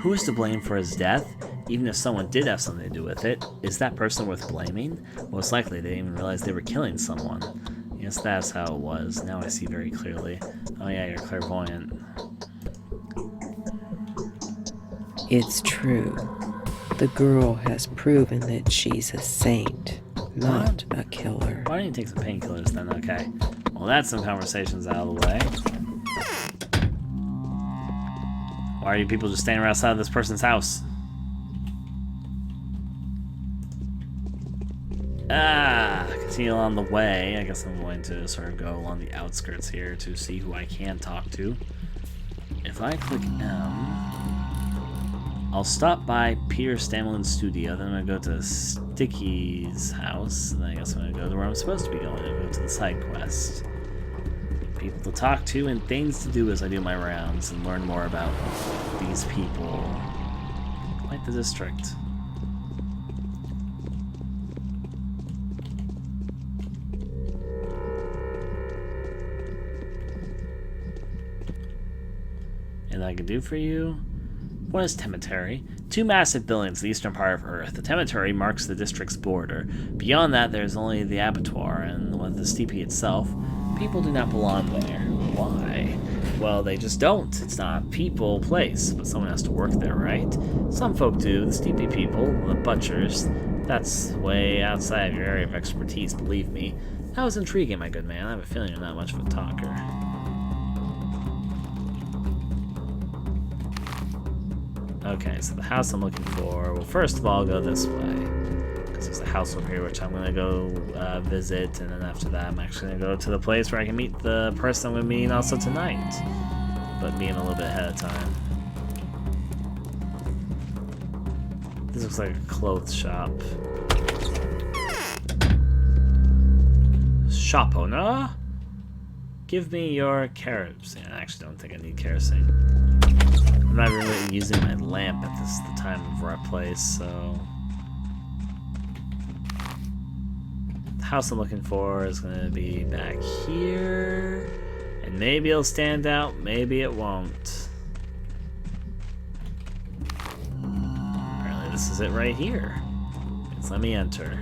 Who is to blame for his death? Even if someone did have something to do with it, is that person worth blaming? Most likely they didn't even realize they were killing someone. Yes, that's how it was. Now I see very clearly. Oh yeah, you're clairvoyant. It's true. The girl has proven that she's a saint, not a killer. Why don't you take some painkillers then? Okay. Well, that's some conversations out of the way. Why are you people just standing outside of this person's house? Continue on the way. I guess I'm going to sort of go along the outskirts here to see who I can talk to. If I click M, I'll stop by Peter Stamelin's studio, then I'm going to go to Sticky's house, and then I guess I'm going to go to where I'm supposed to be going, and go to the side quest. People to talk to and things to do as I do my rounds and learn more about these people. Like the district. And I can do for you. What is Temetary? Two massive buildings in the eastern part of Earth. The Temetary marks the district's border. Beyond that, there's only the abattoir, and with the steepy itself, people do not belong there. Why? Well, they just don't. It's not a people place, but someone has to work there, right? Some folk do. The steepy people, the butchers. That's way outside of your area of expertise, believe me. That was intriguing, my good man. I have a feeling you're not much of a talker. Okay, so the house I'm looking for, well, first of all, I'll go this way. Because there's a house over here which I'm going to go visit, and then after that I'm actually going to go to the place where I can meet the person I'm going to meet also tonight. But meeting a little bit ahead of time. This looks like a clothes shop. Shop owner? Give me your kerosene. I actually don't think I need kerosene. I'm not really using my lamp at the time of our place, so... The house I'm looking for is going to be back here. And maybe it'll stand out, maybe it won't. Apparently this is it right here. It's let me enter.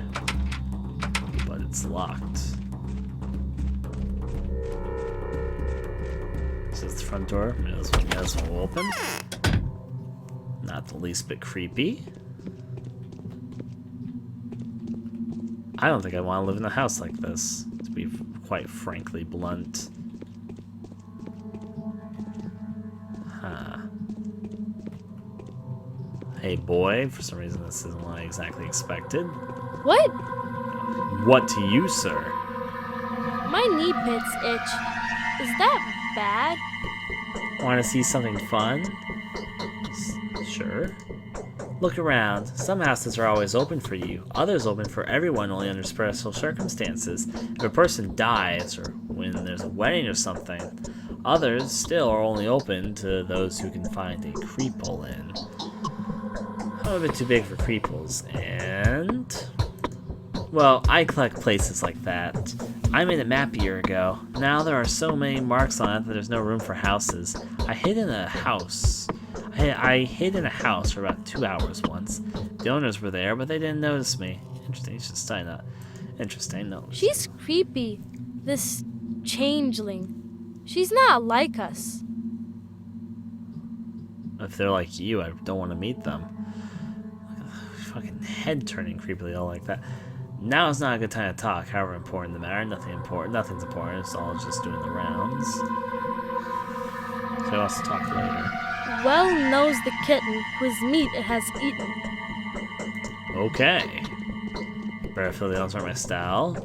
But it's locked. This is the front door. Maybe this one will open. Not the least bit creepy. I don't think I want to live in a house like this, to be quite frankly blunt. Huh. Hey boy, for some reason this isn't what I exactly expected. What? What to you, sir? My knee pits itch. Is that bad? Want to see something fun? Sure. Look around. Some houses are always open for you. Others open for everyone only under special circumstances. If a person dies or when there's a wedding or something. Others still are only open to those who can find a creeple in. I'm a bit too big for creeples, and... well, I collect places like that. I made a map a year ago. Now there are so many marks on it that there's no room for houses. I hid in a house for about 2 hours once. The owners were there, but they didn't notice me. Interesting, you should study that. Interesting, no. She's creepy. This changeling. She's not like us. If they're like you, I don't want to meet them. Fucking head turning creepily all like that. Now is not a good time to talk, however important the matter. Nothing's important, it's all just doing the rounds. So I wants to talk later. Well knows the kitten whose meat it has eaten. Okay. Better feel the others aren't my style.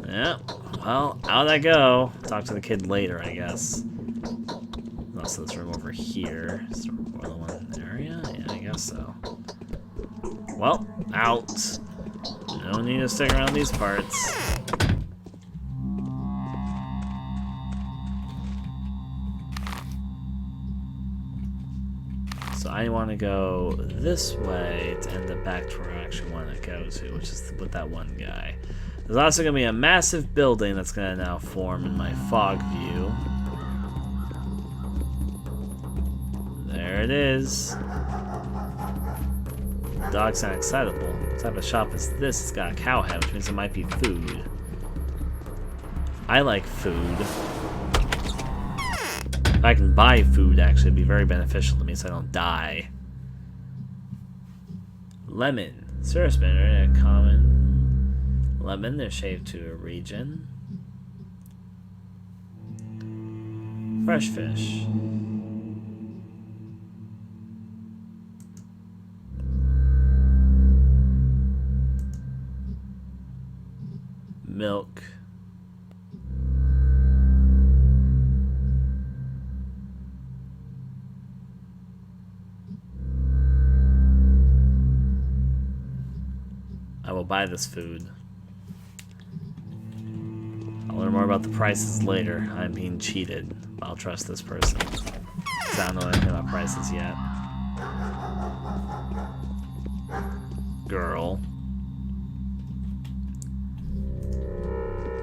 Yeah, well, out I go. Talk to the kid later, I guess. Also, this room over here. Is there more than one area? Yeah, I guess so. Well, out. No need to stick around these parts. So I want to go this way to end up back to where I actually want to go to, which is with that one guy. There's also going to be a massive building that's going to now form in my fog view. There it is. Dog's not excitable. What type of shop is this? It's got a cow head, which means it might be food. I like food. If I can buy food, actually, it'd be very beneficial to me so I don't die. Lemon. Syrup spinner, a common lemon. They're shaped to a region. Fresh fish. Milk. I will buy this food. I'll learn more about the prices later. I'm being cheated. I'll trust this person. 'Cause I don't know anything about prices yet. Girl.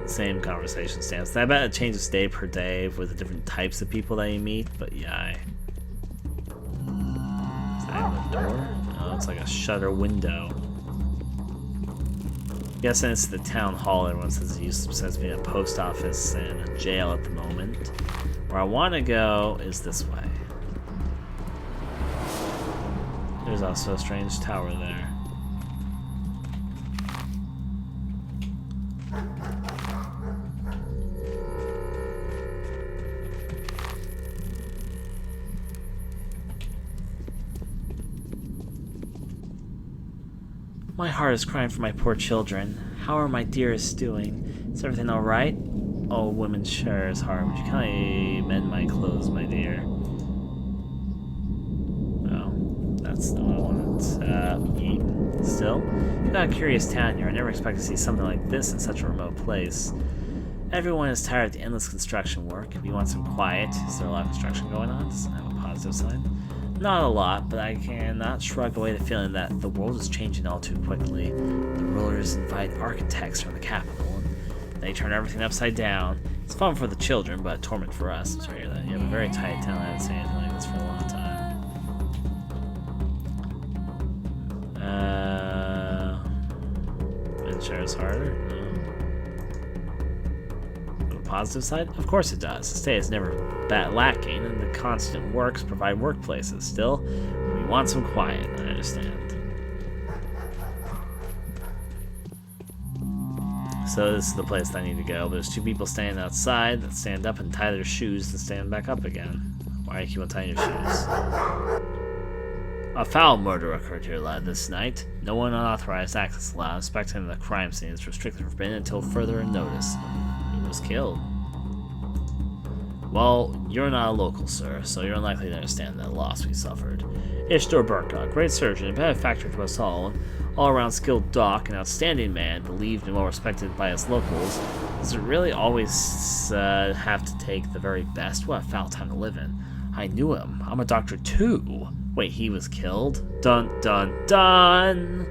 Same conversation stance. I bet it changes day per day with the different types of people that you meet, but yeah. Is that the door? Oh, it's like a shutter window. Guessing it's the town hall. Everyone says it used to be a post office and a jail at the moment. Where I want to go is this way. There's also a strange tower there. My heart is crying for my poor children. How are my dearests doing? Is everything alright? Oh, women's sure is hard. Would you kindly mend my clothes, my dear? Oh, that's not what I wanted. Eat. Still? You've got a curious town here. I never expected to see something like this in such a remote place. Everyone is tired of the endless construction work. If you want some quiet, is there a lot of construction going on? Does it have a positive side? Not a lot, but I cannot shrug away the feeling that the world is changing all too quickly. The rulers invite architects from the capital, and they turn everything upside down. It's fun for the children, but torment for us. I'm sorry to hear that. You have a very tight town. I haven't seen anything like this for a long time. And shares harder? No. Positive side? Of course it does. The state is never that lacking, and the constant works provide workplaces. Still, we want some quiet, I understand. So this is the place I need to go. There's two people standing outside that stand up and tie their shoes and stand back up again. Why do you keep on tying your shoes? A foul murder occurred here this night. No one unauthorized access allowed. Inspecting the crime scene is strictly forbidden until further notice. Who was killed? Well, you're not a local, sir, so you're unlikely to understand the loss we suffered. Ishtar Burka, great surgeon and benefactor to us all-around skilled doc, an outstanding man, believed and well-respected by us locals. Does it really always have to take the very best? What a foul time to live in. I knew him. I'm a doctor too. Wait, he was killed? Dun dun dun!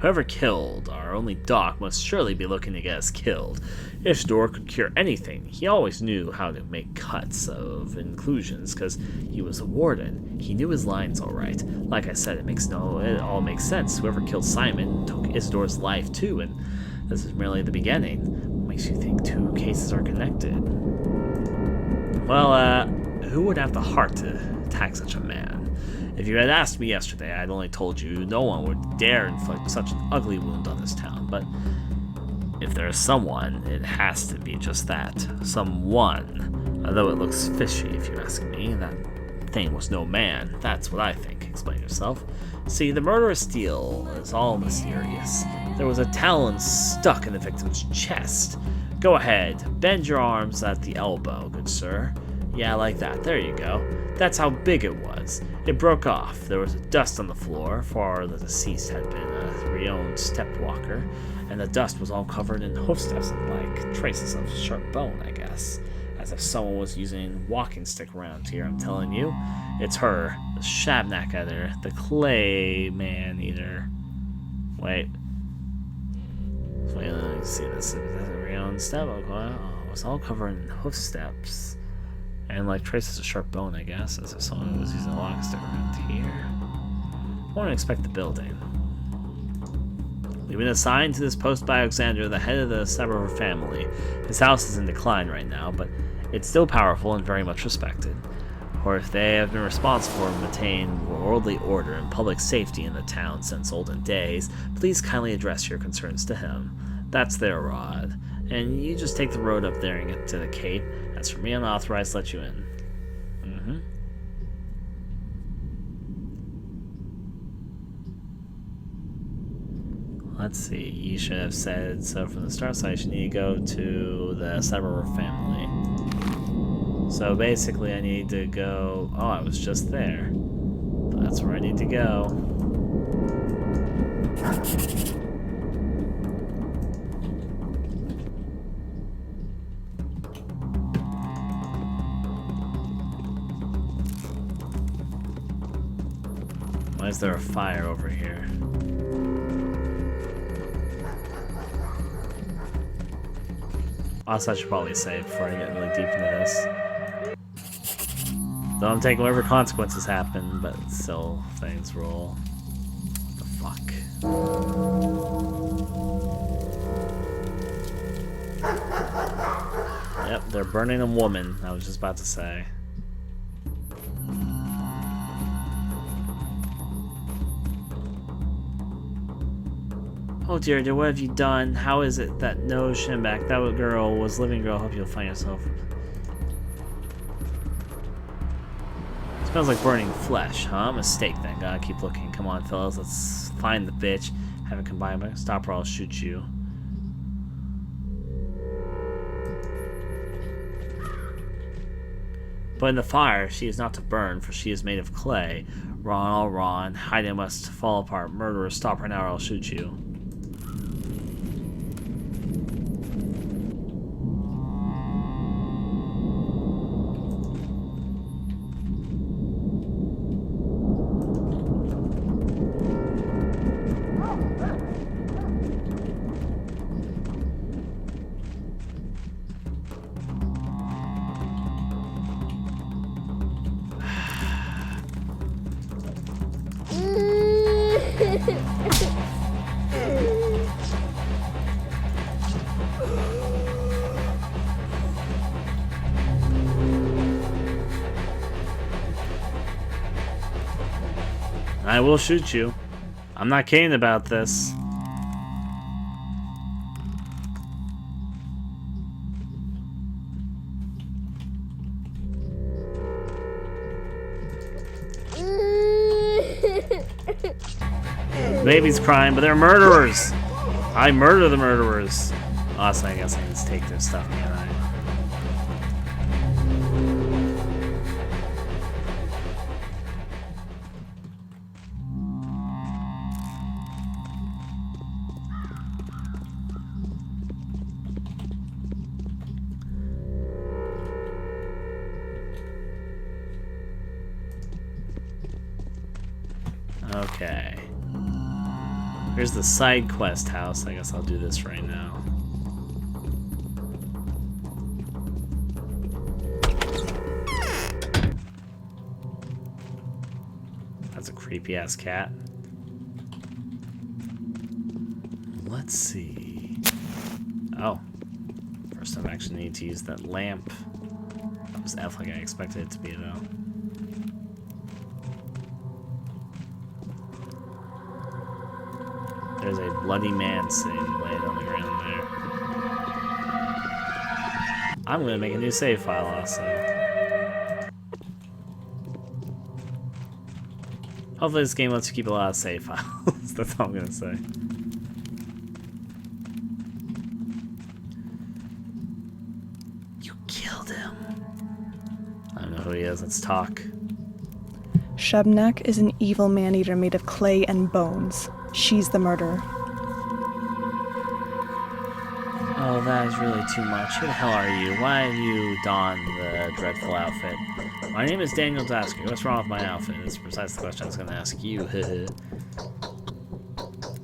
Whoever killed our only doc must surely be looking to get us killed. Ishtar could cure anything. He always knew how to make cuts of inclusions because he was a warden. He knew his lines all right. Like I said, it all makes sense. Whoever killed Simon took Ishtar's life too, and this is merely the beginning. What makes you think two cases are connected? Well, who would have the heart to attack such a man? If you had asked me yesterday, I'd only told you no one would dare inflict such an ugly wound on this town, but if there is someone, it has to be just that. Someone. Although it looks fishy, if you ask me. That thing was no man. That's what I think. Explain yourself. See, the murderous steel is all mysterious. There was a talon stuck in the victim's chest. Go ahead. Bend your arms at the elbow, good sir. Yeah, like that. There you go. That's how big it was. It broke off. There was dust on the floor, for the deceased had been a renowned stepwalker, and the dust was all covered in hoofsteps and like traces of sharp bone, I guess. As if someone was using a walking stick around here, I'm telling you. It's her, the Shabnak eater, the clay man eater. Wait, let me see this. Is that a renowned step? Oh, it was all covered in hoofsteps. And like traces of sharp bone, I guess, as if someone was using a lock stick around here. I won't expect the building. We've been assigned to this post by Alexander, the head of the Sabrover family. His house is in decline right now, but it's still powerful and very much respected. Or if they have been responsible for maintaining worldly order and public safety in the town since olden days, please kindly address your concerns to him. That's their rod. And you just take the road up there and get to the Cape. As for me, I'm authorized to let you in. Let's see, you should have said so from the start, so I should need to go to the Sabrover family. So basically I need to go... Oh, I was just there. But that's where I need to go. Why is there a fire over here? Also, I should probably save before I get really deep into this. Though I'm taking whatever consequences happen, but still, things roll. The fuck? Yep, they're burning a woman, I was just about to say. Oh dear, what have you done? How is it that no Shimbak, that girl was living girl? Hope you'll find yourself. Smells like burning flesh, huh? Mistake then. Gotta keep looking. Come on, fellas, let's find the bitch. Have it combined, but stop or I'll shoot you. But in the fire, she is not to burn, for she is made of clay. Ron, all Ron, hiding must fall apart. Murderer, stop her now or I'll shoot you. I will shoot you. I'm not kidding about this. Baby's crying, but they're murderers. I murder the murderers. Also, I guess I need to take their stuff, can't I? Okay. Here's the side quest house. I guess I'll do this right now. That's a creepy ass cat. Let's see. Oh. First time I actually need to use that lamp. That was F like I expected it to be though. There's a bloody man sitting laying on the ground there. I'm gonna make a new save file also. Hopefully this game lets you keep a lot of save files. That's all I'm gonna say. You killed him. I don't know who he is, let's talk. Shebnak is an evil man-eater made of clay and bones. She's the murderer. Oh, that is really too much. Who the hell are you? Why have you donned the dreadful outfit? My name is Daniel Dasker. What's wrong with my outfit? That's precisely the question I was going to ask you.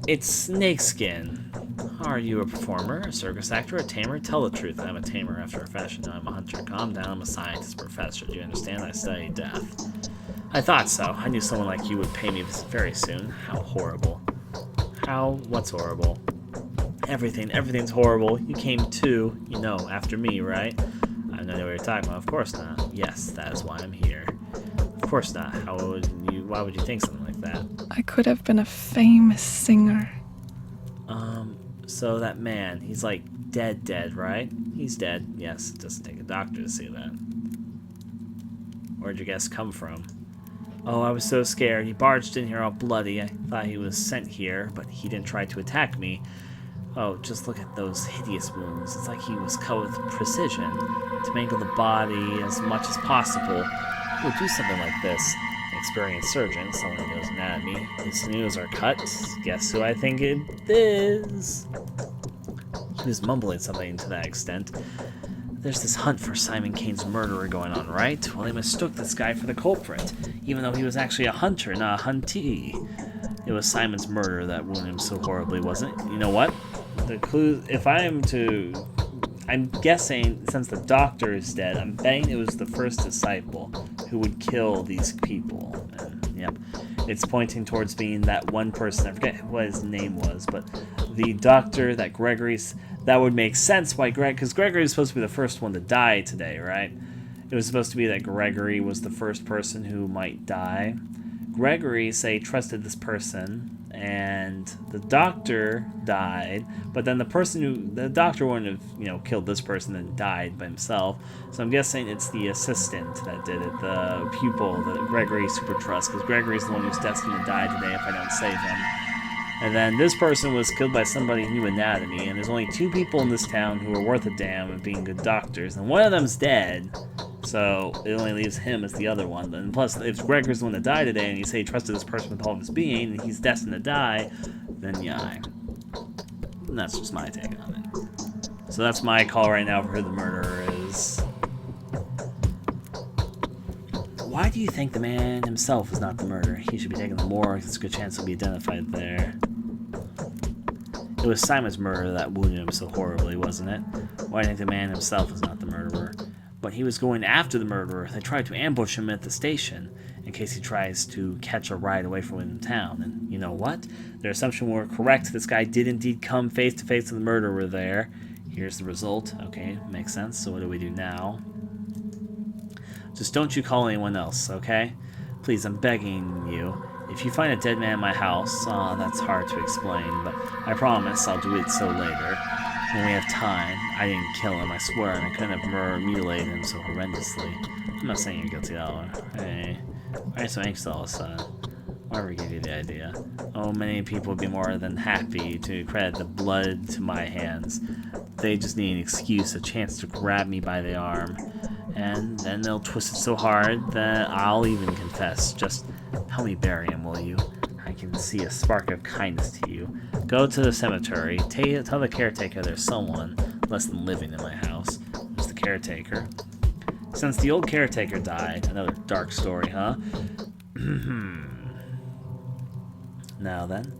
It's snakeskin. Are you a performer, a circus actor, a tamer? Tell the truth. I'm a tamer after a fashion. No, I'm a hunter. Calm down. I'm a scientist professor. Do you understand? I study death. I thought so. I knew someone like you would pay me very soon. How horrible. How? What's horrible? Everything. Everything's horrible. You came too, you know, after me, right? I have no idea what you're talking about. Of course not. Yes, that is why I'm here. Of course not. Why would you think something like that? I could have been a famous singer. So that man, he's like dead, right? He's dead. Yes, it doesn't take a doctor to see that. Where'd your guess come from? Oh, I was so scared. He barged in here all bloody. I thought he was sent here, but he didn't try to attack me. Oh, just look at those hideous wounds. It's like he was cut with precision to mangle the body as much as possible. Who would do something like this? An experienced surgeon, someone who knows anatomy. His nails are cut. Guess who I think it is? He was mumbling something to that extent. There's this hunt for Simon Kane's murderer going on, right? Well, they mistook this guy for the culprit, even though he was actually a hunter, not a huntee. It was Simon's murder that wounded him so horribly, wasn't it? You know what? The clue, I'm guessing, since the doctor is dead, I'm betting it was the first disciple who would kill these people. And, yep. It's pointing towards being that one person, I forget what his name was, but the doctor that that would make sense why because Gregory was supposed to be the first one to die today, right? It was supposed to be that Gregory was the first person who might die. Gregory, trusted this person, and the doctor died, but then the doctor wouldn't have, killed this person and died by himself. So I'm guessing it's the assistant that did it, the pupil that Gregory super trusts, because Gregory's the one who's destined to die today if I don't save him. And then this person was killed by somebody who knew anatomy, and there's only 2 people in this town who are worth a damn of being good doctors, and one of them's dead. So it only leaves him as the other one. And plus, if Gregor's the one that died today, and you say he trusted this person with all of his being, and he's destined to die, then yeah. And that's just my take on it. So that's my call right now for who the murderer is. Why do you think the man himself is not the murderer? He should be taken to the morgue. There's a good chance he'll be identified there. It was Simon's murder that wounded him so horribly, wasn't it? Why do you think the man himself is not the murderer? But he was going after the murderer. They tried to ambush him at the station in case he tries to catch a ride away from him in town. And you know what? Their assumption were correct. This guy did indeed come face to face with the murderer there. Here's the result. Okay, makes sense. So what do we do now? Just don't you call anyone else, okay? Please, I'm begging you. If you find a dead man in my house, that's hard to explain, but I promise I'll do it so later. When we have time. I didn't kill him, I swear, and I couldn't have mutilated him so horrendously. I'm not saying you're guilty at all. Hey, why are you so anxious all of a sudden? Whatever gave you the idea. Oh, many people would be more than happy to credit the blood to my hands. They just need an excuse, a chance to grab me by the arm. And then they'll twist it so hard that I'll even confess. Just help me bury him, will you? I can see a spark of kindness to you. Go to the cemetery. Tell the caretaker there's someone less than living in my house. There's the caretaker. Since the old caretaker died, another dark story, huh? Now then.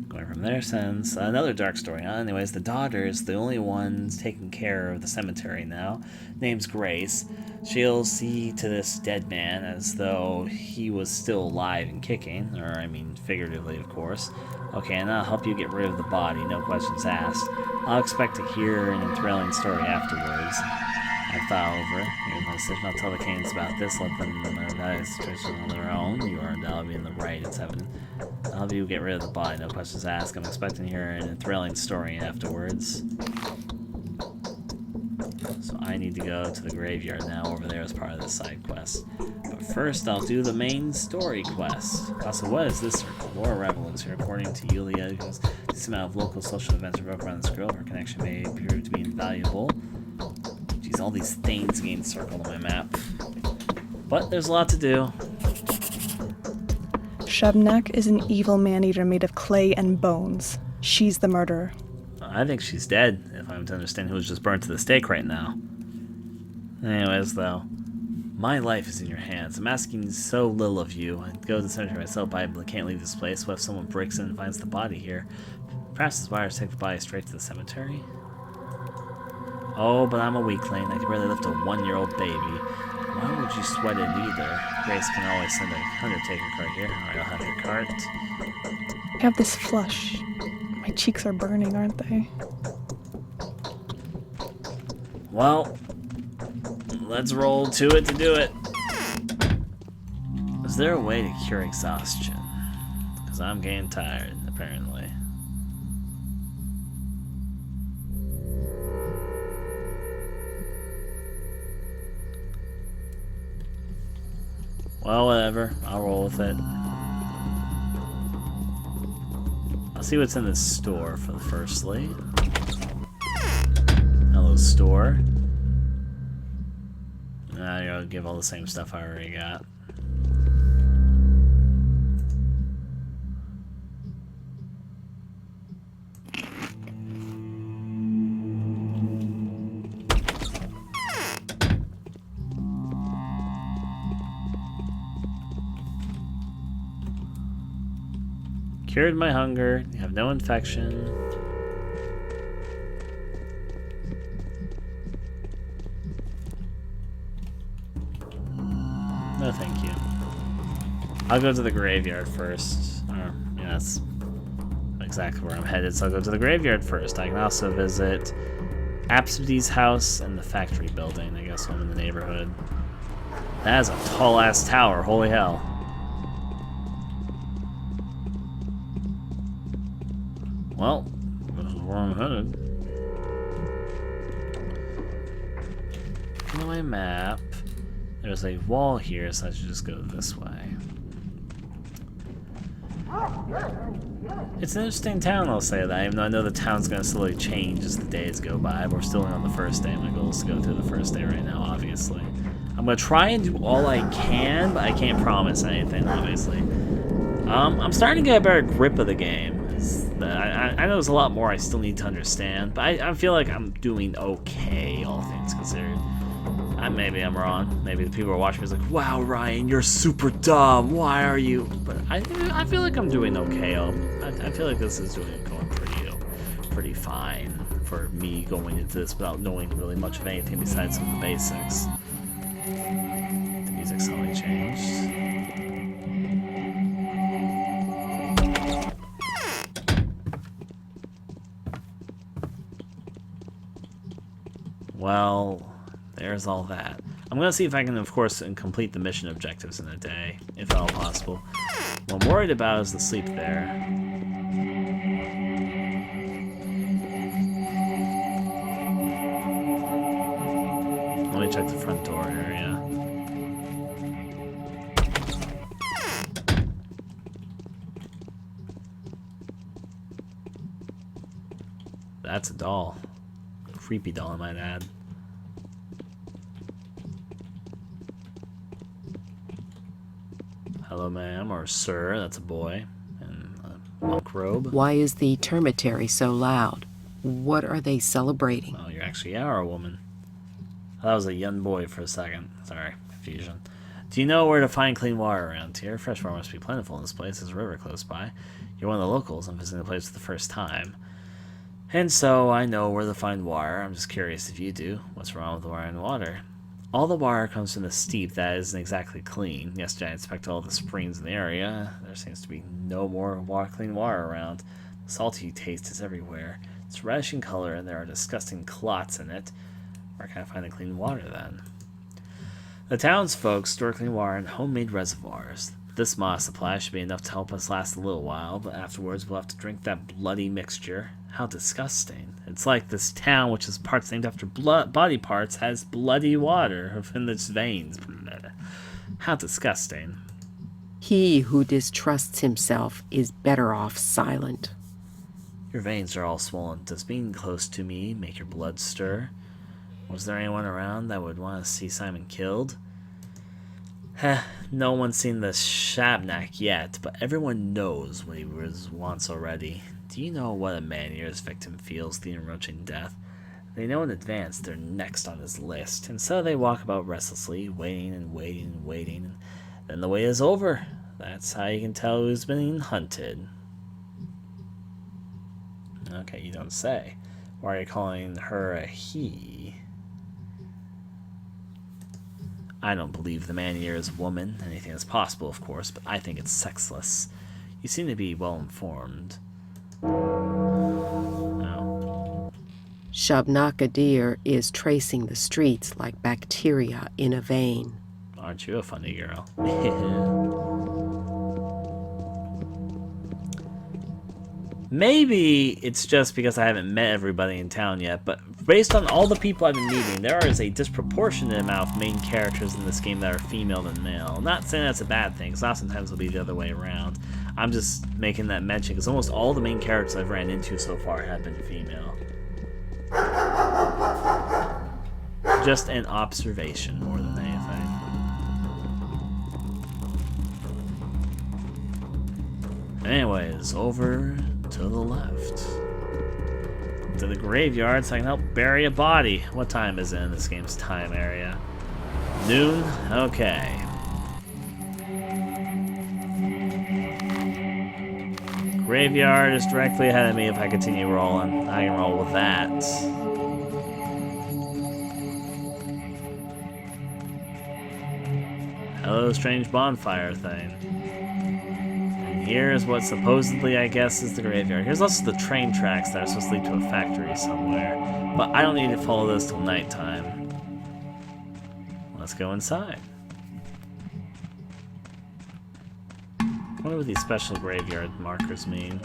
Going from there, since another dark story, huh? Anyways, the daughter's the only one taking care of the cemetery now. Name's Grace. She'll see to this dead man as though he was still alive and kicking, or I mean figuratively, of course. Okay, and I'll help you get rid of the body, no questions asked. I'll expect to hear an enthralling story afterwards. I thought over. Here's my decision. I'll tell the Canes about this. Let them know that it's a situation on their own. You are undoubtedly in the right. It's evident. I'll help you get rid of the body. No questions asked. I'm expecting to hear an enthralling story afterwards. So I need to go to the graveyard now over there as part of the side quest. But first, I'll do the main story quest. Also, what is this circle? Laura Revelance here. According to Yulia, this amount of local social events revolve around this girl. Her connection may prove to be invaluable. Jeez, all these things getting circled on my map. But there's a lot to do. Shebnek is an evil man-eater made of clay and bones. She's the murderer. I think she's dead, if I'm to understand who was just burnt to the stake right now. Anyways, though, my life is in your hands. I'm asking so little of you. I'd go to the cemetery myself, but I can't leave this place. What if someone breaks in and finds the body here? Perhaps his wires take the body straight to the cemetery? Oh, but I'm a weakling. I can barely lift a 1-year-old baby. Why would you sweat it either? Grace can always send an undertaker cart here. Alright, I'll have your cart. I have this flush. My cheeks are burning, aren't they? Well, let's roll to it to do it. Is there a way to cure exhaustion? Because I'm getting tired, apparently. Well, whatever. I'll roll with it. I'll see what's in this store for the firstly. Hello, store. I'll give all the same stuff I already got. Cured my hunger. You have no infection. No, thank you. I'll go to the graveyard first. Yeah, that's exactly where I'm headed, so I'll go to the graveyard first. I can also visit Absidy's house and the factory building, I guess, one in the neighborhood. That is a tall-ass tower, holy hell. Well, this is where I'm headed. Look at my map. There's a wall here, so I should just go this way. It's an interesting town, I'll say that, even though I know the town's going to slowly change as the days go by. But we're still on the first day. My goal is to go through the first day right now, obviously. I'm going to try and do all I can, but I can't promise anything, obviously. I'm starting to get a better grip of the game. I know there's a lot more I still need to understand, but I feel like I'm doing okay, all things considered. Maybe I'm wrong. Maybe the people who are watching me is like, wow, Ryan, you're super dumb. Why are you? But I feel like I'm doing okay. I feel like this is going pretty fine for me going into this without knowing really much of anything besides some of the basics. The music's suddenly changed. Well, there's all that. I'm going to see if I can, of course, complete the mission objectives in a day, if at all possible. What I'm worried about is the sleep there. Let me check the front door area. That's a doll. A creepy doll, I might add. Hello, ma'am, or sir, that's a boy, in a monk robe. Why is the termitary so loud? What are they celebrating? Oh, you actually are a woman. That was a young boy for a second. Sorry, confusion. Do you know where to find clean water around here? Fresh water must be plentiful in this place. There's a river close by. You're one of the locals. I'm visiting the place for the first time. And so I know where to find water. I'm just curious if you do. What's wrong with the water and water? All the water comes from the steep that isn't exactly clean. Yesterday I inspected all the springs in the area. There seems to be no more clean water around. The salty taste is everywhere. It's reddish in color and there are disgusting clots in it. Where can I find the clean water then? The townsfolk store clean water in homemade reservoirs. This modest supply should be enough to help us last a little while, but afterwards we'll have to drink that bloody mixture. How disgusting. It's like this town, which is parts named after body parts, has bloody water in its veins. How disgusting. He who distrusts himself is better off silent. Your veins are all swollen. Does being close to me make your blood stir? Was there anyone around that would want to see Simon killed? Heh, no one's seen the Shabnak yet, but everyone knows what he was once already. Do you know what a man-eater's victim feels the approaching death? They know in advance they're next on his list, and so they walk about restlessly, waiting and waiting and waiting, and then the wait is over. That's how you can tell who's being hunted. Okay, you don't say. Why are you calling her a he? I don't believe the man-eater is a woman. Anything is possible, of course, but I think it's sexless. You seem to be well-informed. Oh. Shabnaka deer is tracing the streets like bacteria in a vein. Aren't you a funny girl? Maybe it's just because I haven't met everybody in town yet, but based on all the people I've been meeting, there is a disproportionate amount of main characters in this game that are female than male. I'm not saying that's a bad thing, because oftentimes it'll be the other way around. I'm just making that mention, because almost all the main characters I've ran into so far have been female. Just an observation more than anything. Anyways, over to the left. To the graveyard so I can help bury a body. What time is it in this game's time area? Noon? Okay. Graveyard is directly ahead of me if I continue rolling. I can roll with that. Hello, strange bonfire thing. Here's what supposedly, I guess, is the graveyard. Here's also the train tracks that are supposed to lead to a factory somewhere. But I don't need to follow this till nighttime. Let's go inside. I wonder what these special graveyard markers mean.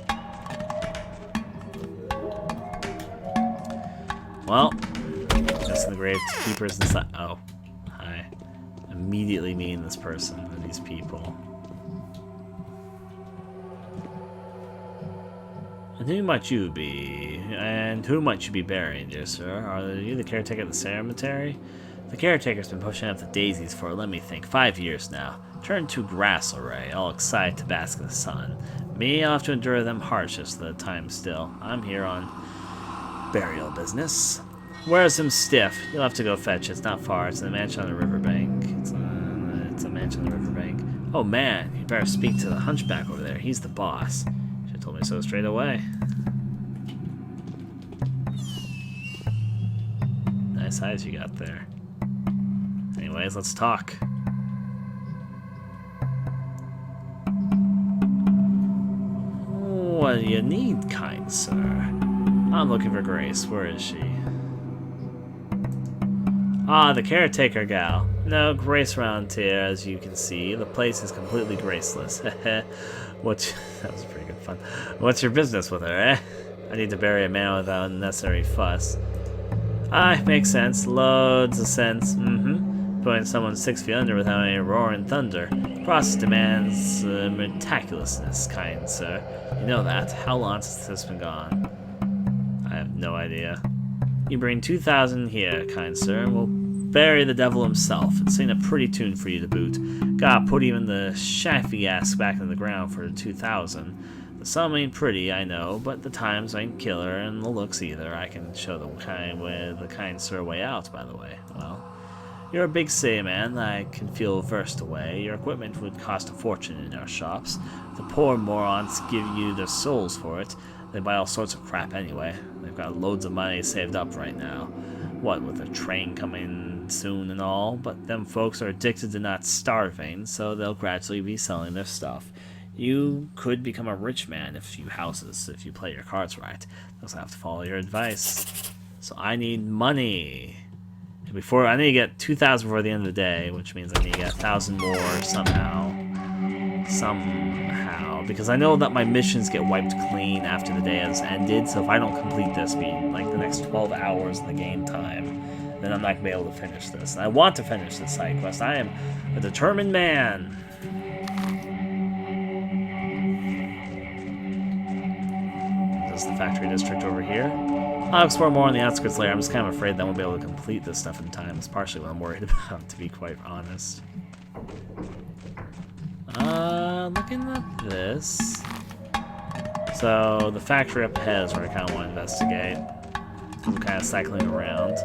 Well, guessing the gravekeeper's inside. Oh, hi. Immediately mean this person or these people. And who might you be? And who might you be burying, dear sir? Are you the caretaker of the cemetery? The caretaker's been pushing up the daisies for, let me think, 5 years now. Turned to grass array, all excited to bask in the sun. Me, I'll have to endure them hardships for the time still. I'm here on burial business. Where's him stiff? You'll have to go fetch it. It's not far. It's in a mansion on the riverbank. It's a mansion on the riverbank. Oh man, you better speak to the hunchback over there. He's the boss. Told me so straight away. Nice eyes you got there. Anyways, let's talk. What do you need, kind sir? I'm looking for Grace. Where is she? Ah, the caretaker gal. No Grace around here, as you can see. The place is completely graceless. That was pretty good fun. What's your business with her, eh? I need to bury a man without unnecessary fuss. Ah, makes sense. Loads of sense. Putting someone 6 feet under without any roaring thunder. The process demands meticulousness, kind sir. You know that. How long since this been gone? I have no idea. You bring 2,000 here, kind sir, and we'll bury the devil himself. It's ain't a pretty tune for you to boot. Gotta put even the shaffy ass back in the ground for 2,000. The sum ain't pretty, I know, but the times ain't killer, and the looks either. I can show the kind sir way out, by the way. Well, you're a big city man that I can feel versed away. Your equipment would cost a fortune in our shops. The poor morons give you their souls for it. They buy all sorts of crap anyway. They've got loads of money saved up right now. What with a train coming soon and all, but them folks are addicted to not starving, so they'll gradually be selling their stuff. You could become a rich man if you play your cards right. Just have to follow your advice. So I need money. I need to get 2,000 before the end of the day, which means I need to get 1,000 more somehow, because I know that my missions get wiped clean after the day has ended. So if I don't complete this, being like the next 12 hours in the game time, then I'm not gonna be able to finish this. And I want to finish this side quest. I am a determined man. Is this the factory district over here? I'll explore more on the outskirts later. I'm just kind of afraid that I won't be able to complete this stuff in time. It's partially what I'm worried about, to be quite honest. Looking at this. So, the factory up ahead is where I kind of want to investigate. I'm kind of cycling around.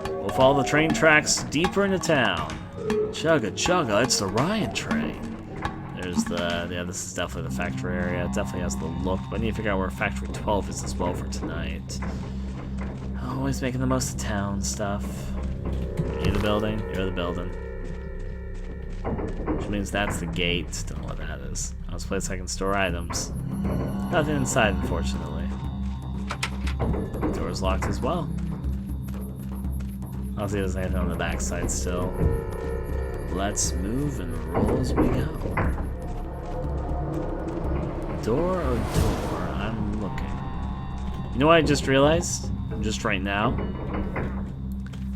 We'll follow the train tracks deeper into town. Chugga chugga, it's the Ryan train. There's the, yeah, this is definitely the factory area. It definitely has the look, but I need to figure out where Factory 12 is as well for tonight. Always making the most of town stuff. You the building? You're the building. Which means that's the gate. Don't know what that is. Oh, it's a place I can store items. Nothing inside, unfortunately. Door's locked as well. I'll see if there's anything on the backside still. Let's move and roll as we go. Door or door? I'm looking. You know what I just realized? Just right now?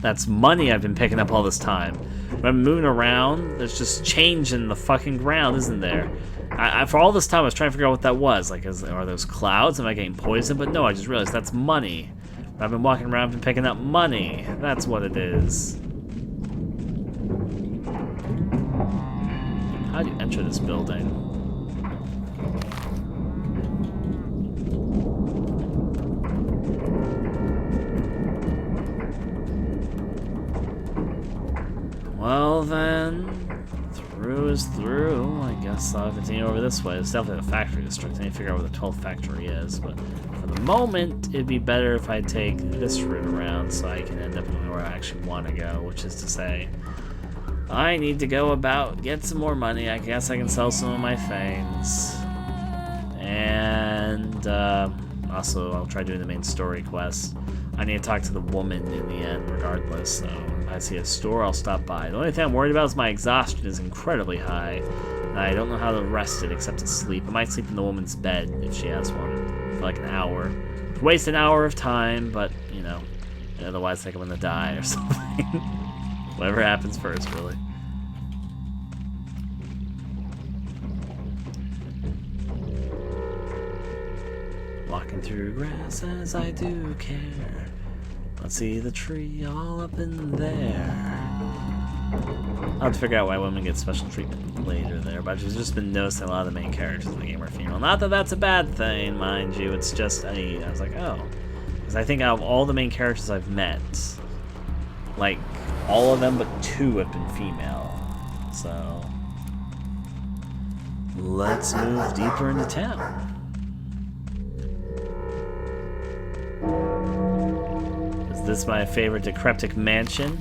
That's money I've been picking up all this time. When I'm moving around, there's just change in the fucking ground, isn't there? For all this time, I was trying to figure out what that was. Like, are those clouds? Am I getting poisoned? But no, I just realized that's money. I've been walking around and picking up money. That's what it is. How do you enter this building? Well then, through is through. I guess I'll continue over this way. It's definitely a factory district. I need to figure out where the 12th factory is, but for the moment, it'd be better if I take this route around so I can end up going where I actually want to go, which is to say, I need to go about, get some more money. I guess I can sell some of my things. And also, I'll try doing the main story quest. I need to talk to the woman in the end, regardless, so if I see a store, I'll stop by. The only thing I'm worried about is my exhaustion is incredibly high, and I don't know how to rest it except to sleep. I might sleep in the woman's bed if she has one, for like an hour. Waste an hour of time, but, you know, otherwise I think I'm gonna die or something. Whatever happens first, really. Walking through grass as I do care. Let's see the tree all up in there. I'll have to figure out why women get special treatment later there, but I've just been noticing a lot of the main characters in the game are female. Not that that's a bad thing, mind you, it's just, I was like, oh. Because I think out of all the main characters I've met, like, all of them but 2 have been female. So, let's move deeper into town. Is this my favorite decrepit mansion?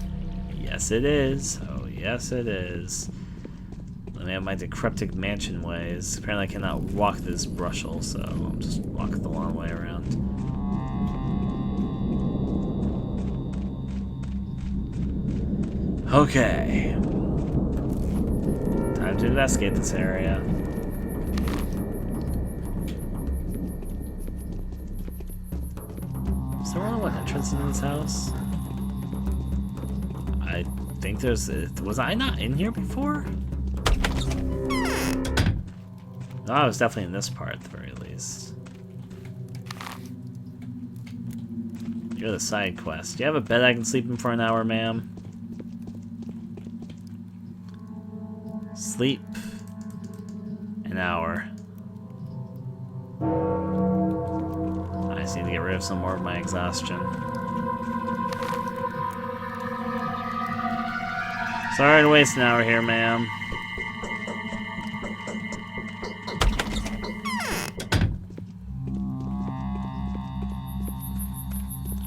Yes, it is. Oh, yes, it is. Let me have my decrepit mansion ways. Apparently, I cannot walk this brushel, so I'll just walk the long way around. Okay. Time to investigate this area. Is there only one entrance into this house? I think there's... Was I not in here before? No, I was definitely in this part at the very least. You're the side quest. Do you have a bed I can sleep in for an hour, ma'am? Sleep. An hour. I just need to get rid of some more of my exhaustion. Sorry to waste an hour here, ma'am.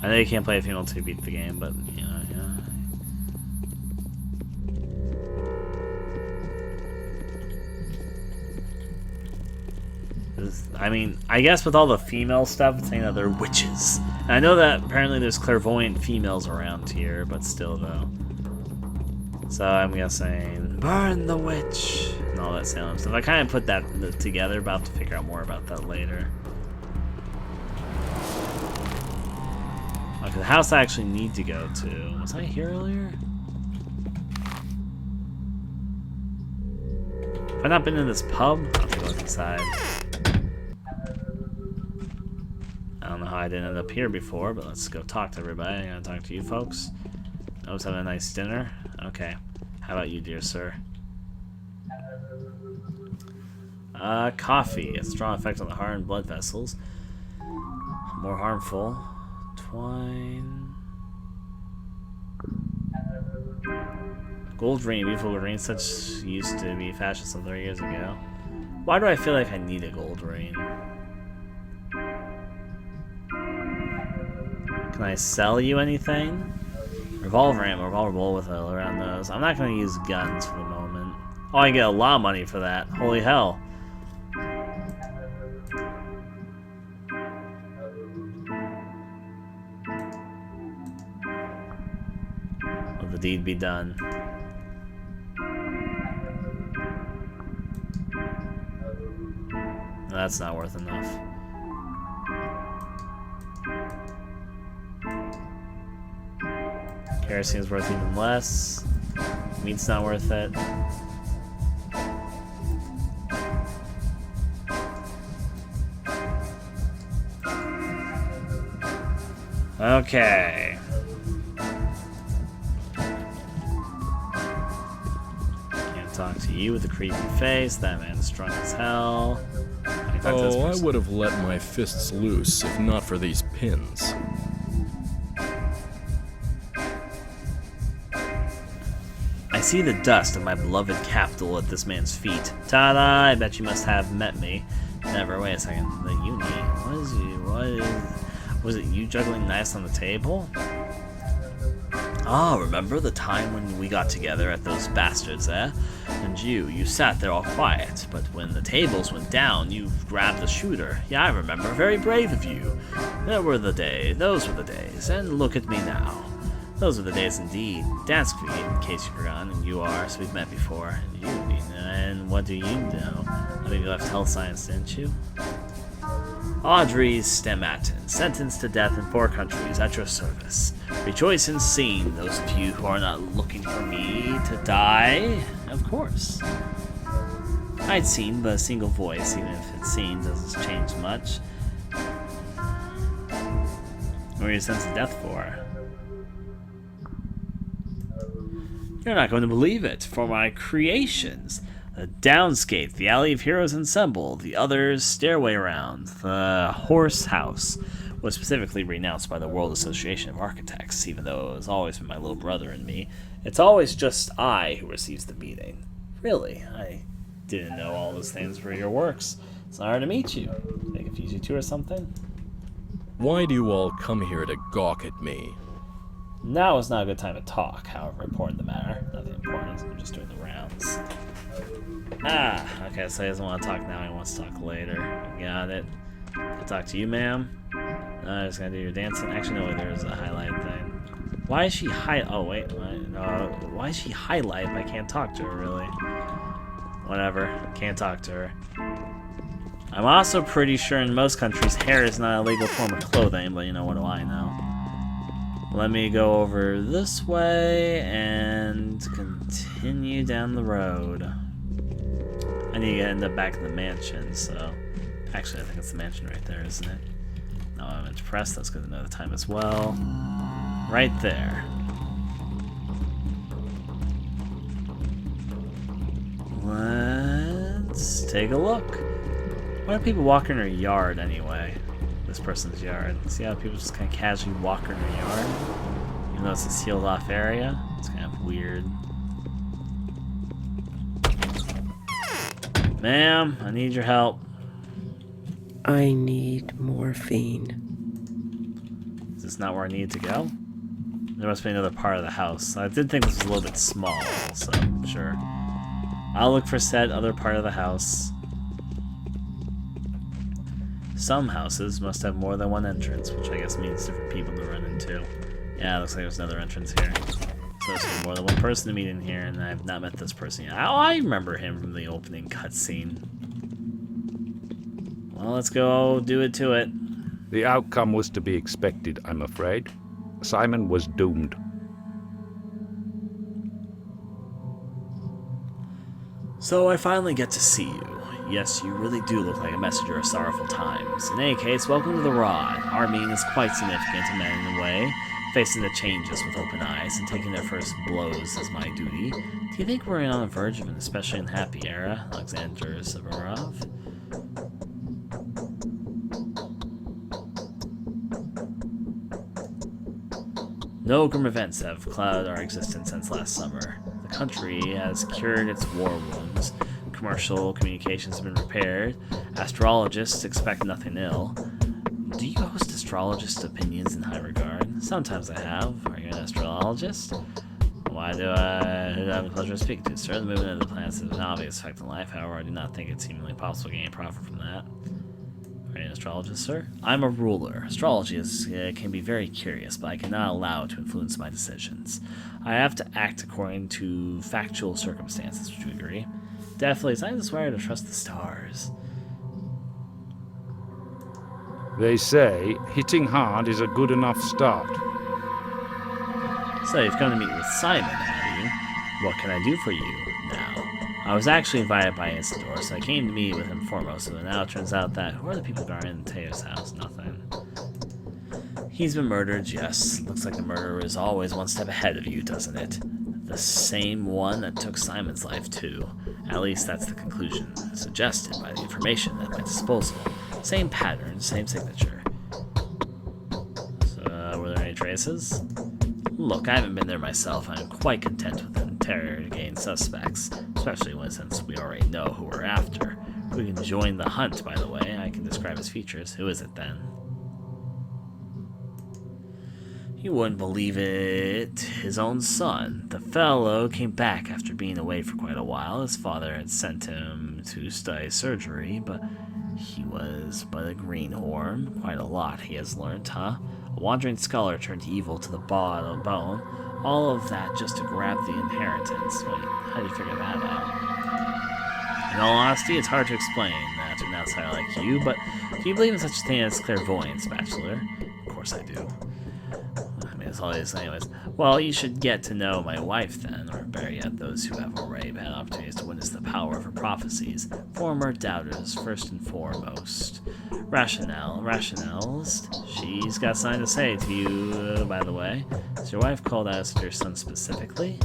I know you can't play if you want to beat the game, but, you know, yeah. I mean, I guess with all the female stuff, it's saying that they're witches. And I know that apparently there's clairvoyant females around here, but still, though. So I'm guessing, burn the witch, and all that sound stuff. I kind of put that together, but I'll have to figure out more about that later. Okay, the house I actually need to go to. Was I here earlier? Have I not been in this pub? I'll have to look inside. I don't know how I didn't end up here before, but let's go talk to everybody. I'm gonna talk to you folks. I was having a nice dinner. Okay. How about you, dear sir? Coffee. A strong effect on the heart and blood vessels. More harmful. Twine. Gold ring, beautiful gold ring, such used to be fashion some 30 years ago. Why do I feel like I need a gold ring? Can I sell you anything? Revolver ammo, revolver bullet with around those. I'm not going to use guns for the moment. Oh, I get a lot of money for that. Holy hell. Let the deed be done. That's not worth enough. Kerosene is worth even less. Meat's not worth it. Okay. Can't talk to you with a creepy face. That man's drunk as hell. Oh, I would have let my fists loose if not for these pins. I see the dust of my beloved capital at this man's feet. Ta-da! I bet you must have met me. Never. Wait a second. The uni. Was it you juggling knives on the table? Ah, remember the time when we got together at those bastards there? And you sat there all quiet, but when the tables went down, you grabbed the shooter. Yeah, I remember. Very brave of you. Those were the days, and look at me now. Those were the days indeed. Danskvi, in case you've forgotten, and you are, so we've met before. And what do you know? I think you left health science, didn't you? Audrey Stematin, sentenced to death in 4 countries at your service. Rejoice in seeing those of you who are not looking for me to die. Of course. I'd seen, but a single voice, even if it's seen, doesn't change much. What are you sentenced to death for? You're not going to believe it. For my creations. The Downscape, the Alley of Heroes Ensemble, the others, Stairway Around, the Horse House, was specifically renounced by the World Association of Architects, even though it has always been my little brother and me. It's always just I who receives the beating. Really, I didn't know all those things were your works. It's an honor to meet you. They confuse you two or something? Why do you all come here to gawk at me? Now is not a good time to talk, however important the matter. Nothing important, I'm just doing the rounds. Ah, okay, so he doesn't want to talk now, he wants to talk later. Got it. I'll talk to you, ma'am. No, I'm just gonna do your dancing. Actually, no, there's a highlight thing. Why is she Oh, wait. Why is she highlight if I can't talk to her, really? Whatever. Can't talk to her. I'm also pretty sure in most countries, hair is not a legal form of clothing, but you know, what do I know? Let me go over this way and continue down the road. I need to end up back in the mansion, so... Actually, I think it's the mansion right there, isn't it? No, I'm meant to press. That's good to know the time as well. Right there. Let's take a look. Why do people walk in her yard anyway? This person's yard. See how people just kind of casually walk in her yard? Even though it's a sealed off area? It's kind of weird. Ma'am, I need your help. I need morphine. Is this not where I need to go? There must be another part of the house. I did think this was a little bit small, so sure. I'll look for said other part of the house. Some houses must have more than one entrance, which I guess means different people to run into. Yeah, it looks like there's another entrance here. So there's more than one person to meet in here, and I've not met this person yet. Oh, I remember him from the opening cutscene. Well, let's go do it to it. The outcome was to be expected, I'm afraid. Simon was doomed. So I finally get to see you. Yes, you really do look like a messenger of sorrowful times. In any case, welcome to the Rod. Our meeting is quite significant in many ways. Facing the changes with open eyes and taking their first blows is my duty. Do you think we're on the verge of an especially unhappy era, Alexander Severov? No grim events have clouded our existence since last summer. The The country has cured its war wounds. Commercial communications have been repaired. Astrologists expect nothing ill. Do you host astrologist opinions in high regard? Sometimes I have. Are you an astrologist? Who do I have the pleasure of speaking to? Sir, the movement of the planets has an obvious effect on life. However, I do not think it's seemingly possible to gain profit from that. Are you an astrologist, sir? I'm a ruler. Astrology can be very curious, but I cannot allow it to influence my decisions. I have to act according to factual circumstances. Would you agree? Definitely. It's not necessary to trust the stars. They say hitting hard is a good enough start. So you've come to meet with Simon, have you? What can I do for you now? I was actually invited by Isidore, so I came to meet with him foremost, but now it turns out that who are the people guarding Teo's house? Nothing. He's been murdered, yes. Looks like the murderer is always one step ahead of you, doesn't it? The same one that took Simon's life, too. At least that's the conclusion suggested by the information at my disposal. Same pattern, same signature. So, were there any traces? Look, I haven't been there myself. I'm quite content with interrogating suspects, especially since we already know who we're after. We can join the hunt, by the way. I can describe his features. Who is it, then? You wouldn't believe it. His own son. The fellow came back after being away for quite a while. His father had sent him to study surgery, but he was but a greenhorn. Quite a lot he has learnt, huh? A wandering scholar turned evil to the bone. All of that just to grab the inheritance. Wait, how do you figure that out? In all honesty, it's hard to explain that to an outsider like you, but do you believe in such a thing as clairvoyance, Bachelor? Of course I do. It's all this anyways. Well, you should get to know my wife then, or better yet, those who have already had opportunities to witness the power of her prophecies. Former doubters, first and foremost. Rationalist. She's got something to say to you, by the way. Is your wife called out to your son specifically?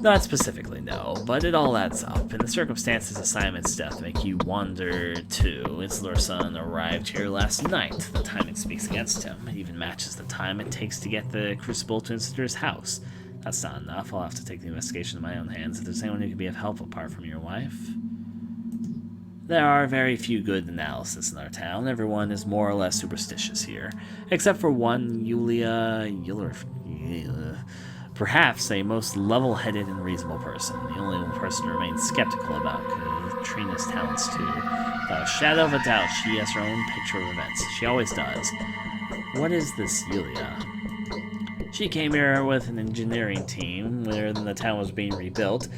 Not specifically, no, but it all adds up, and the circumstances of Simon's death make you wonder, too. Isidore's son arrived here last night. The timing speaks against him. It even matches the time it takes to get the crucible to Isidore's house. That's not enough. I'll have to take the investigation in my own hands. If there's anyone who could be of help apart from your wife. There are very few good analysts in our town. Everyone is more or less superstitious here. Except for one, Yulia... Perhaps a most level-headed and reasonable person. The only person to remain skeptical about Katrina's talents, too. Without a shadow of a doubt, she has her own picture of events. She always does. What is this Yulia? She came here with an engineering team when the town was being rebuilt.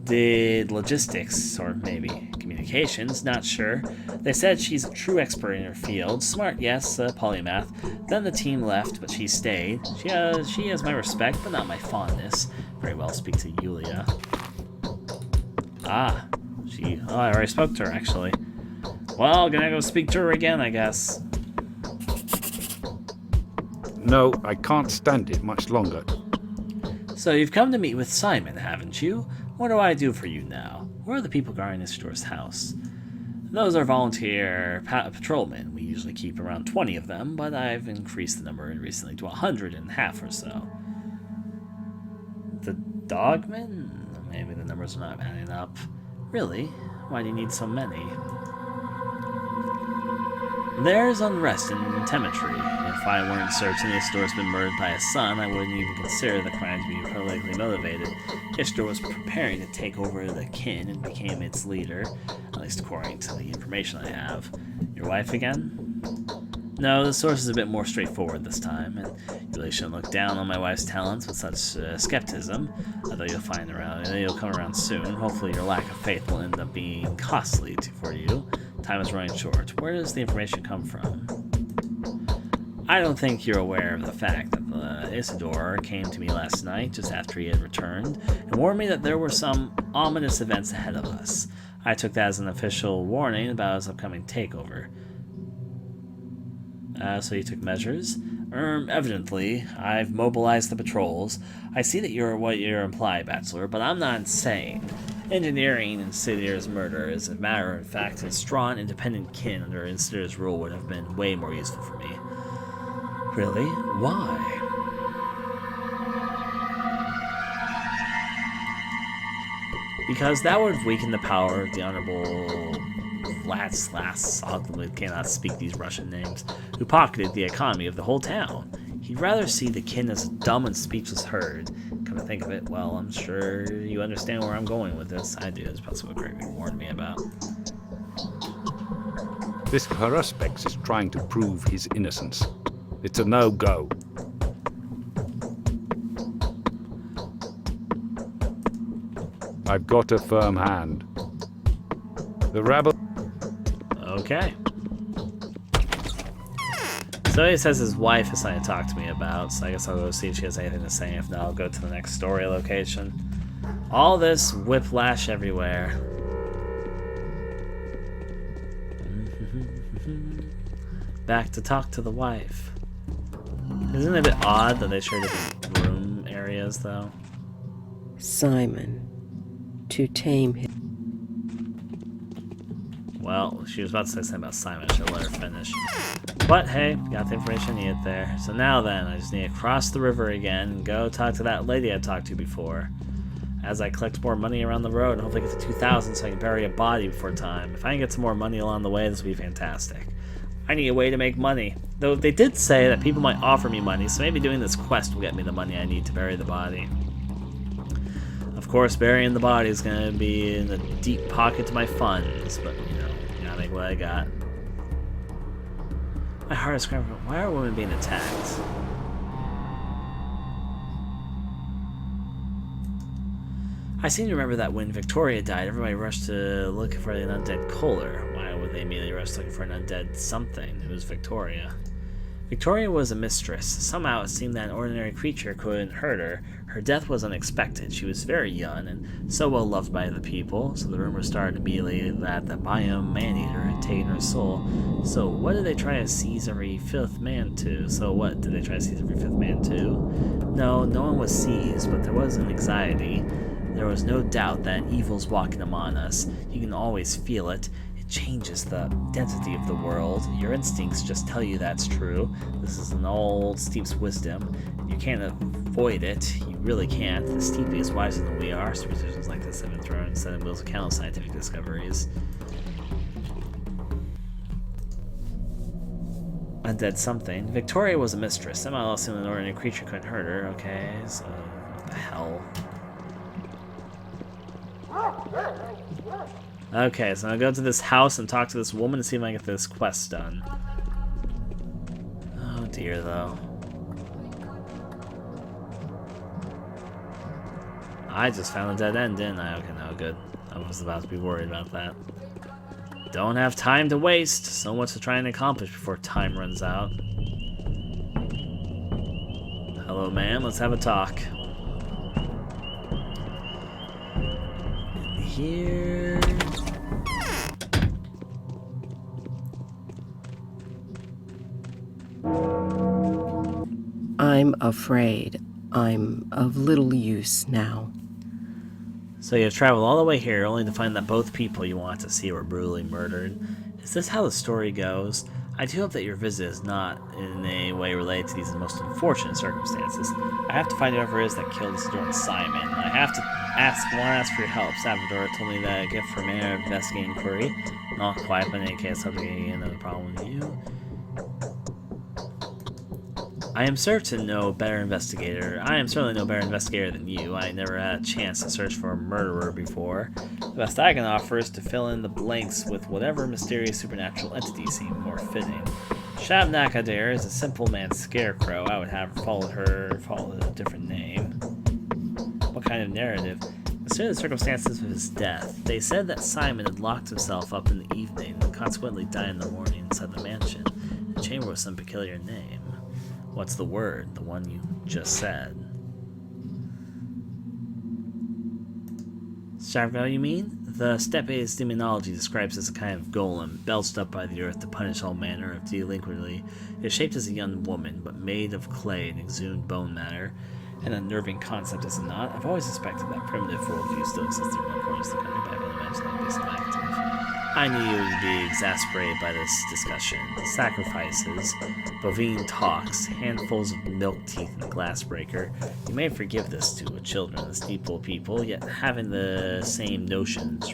Did logistics, or maybe communications, not sure. They said she's a true expert in her field. Smart, yes, polymath. Then the team left, but she stayed. She has my respect, but not my fondness. Very well, speak to Yulia. I already spoke to her, actually. Well, gonna go speak to her again, I guess. No, I can't stand it much longer. So you've come to meet with Simon, haven't you? What do I do for you now? Where are the people guarding Isidore's house? Those are volunteer patrolmen. We usually keep around 20 of them, but I've increased the number recently to 150 or so. The dogmen? Maybe the numbers are not adding up. Really? Why do you need so many? There's unrest in Temetry. If I weren't certain Isidore's been murdered by his son, I wouldn't even consider the crime to be politically motivated. Isidore was preparing to take over the kin and became its leader, at least according to the information I have. Your wife again? No, the source is a bit more straightforward this time, and you really shouldn't look down on my wife's talents with such skepticism, although you'll come around soon. Hopefully your lack of faith will end up being costly for you. Time is running short. Where does the information come from? I don't think you're aware of the fact that Isidore came to me last night, just after he had returned, and warned me that there were some ominous events ahead of us. I took that as an official warning about his upcoming takeover. So you took measures? Evidently. I've mobilized the patrols. I see that you're what you're implied, Bachelor, but I'm not insane. Engineering Isidore's murder is a matter of fact, and strong, independent kin under Isidore's rule would have been way more useful for me. Really? Why? because that would weaken the power of the Honorable Vlad cannot speak these Russian names, who pocketed the economy of the whole town. He'd rather see the kin as a dumb and speechless herd. Come to think of it, well, I'm sure you understand where I'm going with this. I do. It's probably what Gregory warned me about. This Haruspex is trying to prove his innocence. It's a no-go. I've got a firm hand. The rabble... Okay. So he says his wife has something to talk to me about, so I guess I'll go see if she has anything to say. If not, I'll go to the next story location. All this whiplash everywhere. Back to talk to the wife. Isn't it a bit odd that they share different room areas, though? Simon, to tame him. Well, she was about to say something about Simon. I should let her finish. But hey, got the information I needed there. So now then, I just need to cross the river again and go talk to that lady I talked to before. As I collect more money around the road and hopefully get to 2,000 so I can bury a body before time. If I can get some more money along the way, this will be fantastic. I need a way to make money. Though they did say that people might offer me money, so maybe doing this quest will get me the money I need to bury the body. Of course, burying the body is going to be in the deep pocket to my funds, but, you know, gotta make what I got. My heart is screaming, why are women being attacked? I seem to remember that when Victoria died, everybody rushed to look for an undead Kohler. Why would they immediately rush looking for an undead something? It was Victoria. Victoria was a mistress. Somehow it seemed that an ordinary creature couldn't hurt her. Her death was unexpected. She was very young and so well loved by the people, so the rumor started immediately that the biome man-eater had taken her soul. So what did they try to seize every fifth man to? No, no one was seized, but there was an anxiety. There was no doubt that an evil's walking among us. You can always feel it. It changes the density of the world. Your instincts just tell you that's true. This is an old Steep's wisdom. You can't avoid it. You really can't. The Steep is wiser than we are. Superstitions like this have been thrown instead of wheels of countless scientific discoveries. Undead something. Victoria was a mistress. Somehow else an ordinary creature couldn't hurt her. Okay, so what the hell? Okay, so I'll go to this house and talk to this woman and see if I can get this quest done. Oh dear, though. I just found a dead end, didn't I? Okay, no, good. I was about to be worried about that. Don't have time to waste. So much to try and accomplish before time runs out. Hello, ma'am. Let's have a talk. Here. I'm afraid I'm of little use now. So you've traveled all the way here only to find that both people you want to see were brutally murdered. Is this how the story goes? I do hope that your visit is not in any way related to these most unfortunate circumstances. I have to find whoever it is that killed Isidore and Simon. I have to ask for your help. Salvador told me that a gift for a manner of investigating inquiry. Not quite, but in any case, I'll be another problem with you. I am certainly no better investigator than you. I never had a chance to search for a murderer before. The best I can offer is to fill in the blanks with whatever mysterious supernatural entity seemed more fitting. Shabnak Adair is a simple man's scarecrow. I would have followed a different name. What kind of narrative? Consider the circumstances of his death. They said that Simon had locked himself up in the evening and consequently died in the morning inside the mansion. The chamber with some peculiar name. What's the word? The one you just said. Sargo, you mean? The Stepe's demonology describes as a kind of golem, belched up by the earth to punish all manner of delinquency. It is shaped as a young woman, but made of clay and exhumed bone matter. An unnerving concept, is it not? I've always suspected that primitive worldview still exists in one corner of the country, but I can imagine that based on active. I knew you would be exasperated by this discussion. Sacrifices, bovine talks, handfuls of milk teeth in a glass breaker. You may forgive this to the children of the steeple people, yet having the same notions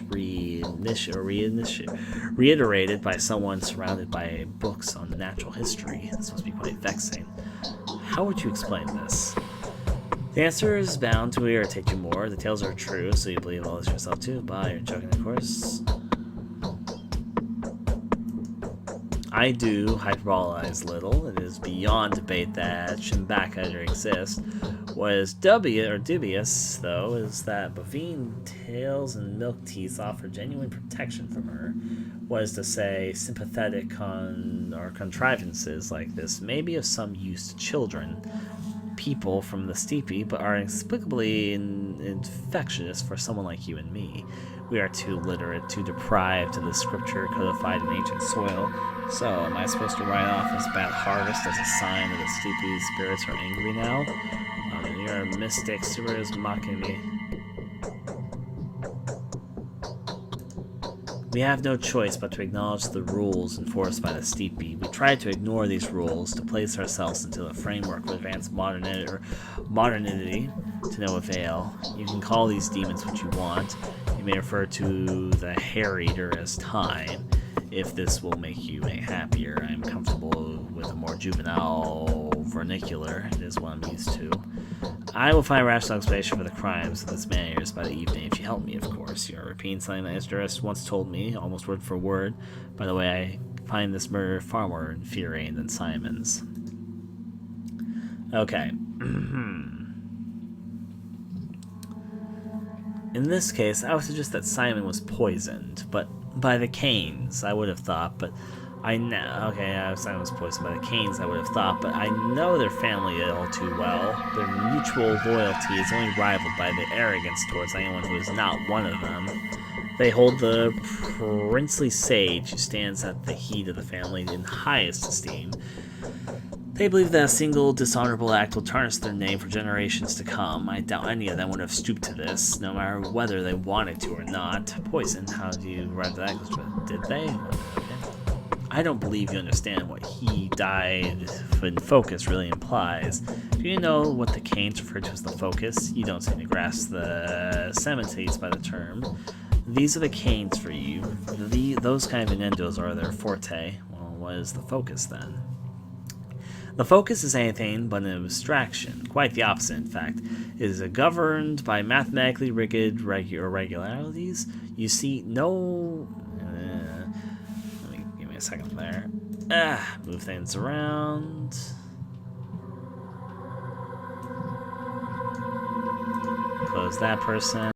reiterated by someone surrounded by books on natural history. This must be quite vexing. How would you explain this? The answer is bound to irritate you more. The tales are true, so you believe all this yourself too. Bah, you're joking, of course. I do hyperbolize little. It is beyond debate that Shimbaka exists. What is dubious, though, is that bovine tails and milk teeth offer genuine protection from her. What is to say, sympathetic contrivances like this may be of some use to children, people from the steepy, but are inexplicably infectious for someone like you and me. We are too literate, too deprived of the scripture codified in ancient soil. So, am I supposed to write off this bad harvest as a sign that the steepy spirits are angry now? You're a mystic, Super is mocking me. We have no choice but to acknowledge the rules enforced by the steepy. We try to ignore these rules, to place ourselves into a framework of advanced modernity to no avail. You can call these demons what you want. You may refer to the hair eater as time. If this will make you happier, I am comfortable with a more juvenile vernacular. It is what I'm used to. I will find a rational explanation for the crimes of this man by the evening, if you help me, of course. You are repeating something that Esdras once told me, almost word for word. By the way, I find this murder far more infuriating than Simon's. Okay. In this case, I would suggest that Simon was poisoned, but by the Canes, I would have thought, but Simon was poisoned by the Canes, I would have thought, but I know their family all too well. Their mutual loyalty is only rivaled by their arrogance towards anyone who is not one of them. They hold the princely sage who stands at the head of the family in highest esteem. They believe that a single dishonorable act will tarnish their name for generations to come. I doubt any of them would have stooped to this, no matter whether they wanted to or not. Poison, how do you arrive at that? Did they? I don't believe you understand what he died in focus really implies. Do you know what the Canes refer to as the focus? You don't seem to grasp the semantics by the term. These are the Canes for you. Those kind of innuendos are their forte. Well, what is the focus then? The focus is anything but an abstraction. Quite the opposite, in fact. It is governed by mathematically rigged irregularities. You see no... give me a second there. Move things around. Close that person.